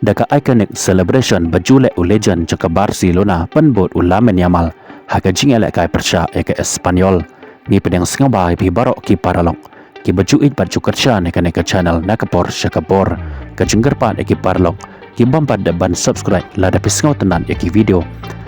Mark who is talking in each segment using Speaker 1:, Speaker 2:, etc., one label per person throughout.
Speaker 1: Daka iconic celebration bajule legend jaka Barcelona penbot ulamen Yamal haka jingele kai Pyrshah ke Espanyol ni pedang singaba pi barok ki paralok ki bajuit baju kerja ne ke channel na kapor syakapor ka jenggerpat ki paralok ki bampat da ban subscribe la da pisngau tenan ki video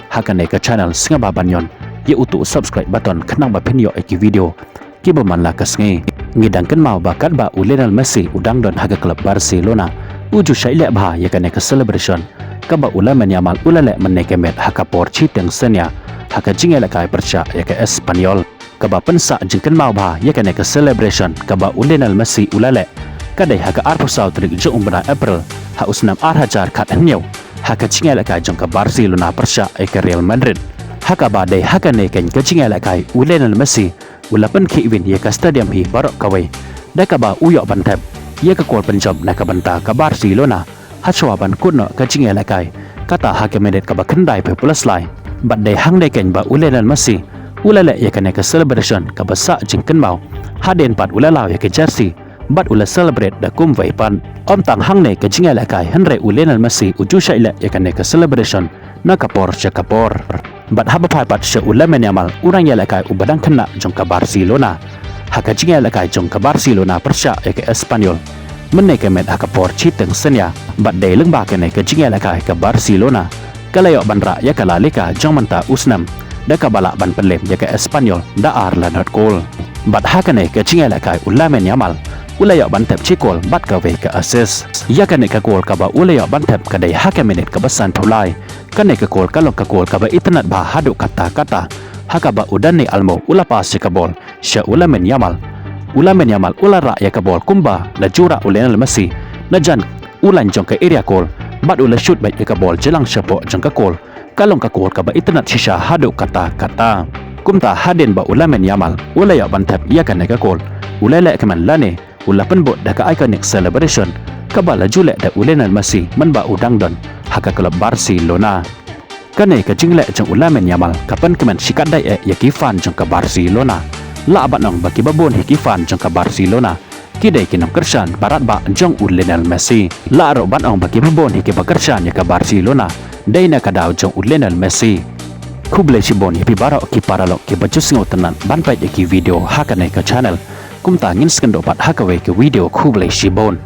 Speaker 1: haka ne ke channel singaba banyon ye utu subscribe button kenang ba pinyo ki video ki baman la kasngi ngidang ken mau bakat ba Lionel Messi udang don haga klub Barcelona uju Shait le bah ya kan ke celebration ka ba ulamen Yamal ulale meneke met haka por chiteng senya haka jingele kai Pyrshah ya ke Espanyol ka ba pensa jingken mau bah ya kan ke celebration ka ba Lionel Messi ulale kadai haka arpusau trik jo umbra April ha usnam hajar kat enyo haka jingele kai jong ka Barcelona Pyrshah ya ke Real Madrid haka ba dai haka ne kan ke jingele kai Lionel Messi ulapen ki win ya ka stadium hi barok kawai da ka ba uyo bantep ia ke gol penjob nak banta ke Barcelona hachwa ban kuno ke jingele kai kata hake medet ke ba kendai pe plus lai bat dai hang dai ken ba Lionel Messi ulale ia ke celebration ke basa jingken mau haden pat ulalau ia ke jersey bat ula celebrate da kum vai pan om tang hang ne ke jingele kai henre Lionel Messi uju shaile ia ke celebration na kapor chakapor bat haba pat sha ulamen Yamal urang ia kai ubadang kena jong ke Barcelona haka jingele kai jong ke Barcelona Pyrshah ke Espanyol meneke met haka por chiteng senya bat dei leng ba kene ke jingele kai ke Barcelona kalayo banra ya kala lika jong manta usnam da ka bala ban pelem ya ke Espanyol da ar la not goal bat haka ne ke jingele kai ulamen Yamal ulayo ban tep chikol bat ka ve ke assist ya kene ke gol ka ba ulayo ban tep ka dei haka menit ka basan thulai kene ke gol kalok ka gol ka ba itnat ba hadu kata haka ba udani almo ula pas ka bol sha ulamen Yamal ula ra ya ka bol Kumba la jura Lionel Messi na jan ulan jong ka area goal bat ula shoot baik ka bol jelang syapo jong ka goal kalong ka goal ka ba itnat shisha hadu kata kumta haden ba ulamen Yamal ula ya bantap ya kan ka goal ulele keman lane ula penbot da ka iconic celebration ka ba la jule da Lionel Messi man ba udang don haka klub Barcelona kane ka jingle jong ulamen Yamal kapan kemen sikat dai ya kifan jong ka Barcelona la abanong baki babon hi kifan jong ka Barcelona kidai kinam kershan barat ba jong Lionel Messi la ro banong baki babon hi ke bakershan ya ka Barcelona dai na ka daw jong Lionel Messi kuble sibon hi baro ki paralok ki bajus ngau tenan ban pa ki video hakane ka channel kumta ngin skendo pat hakawe ke video kuble sibon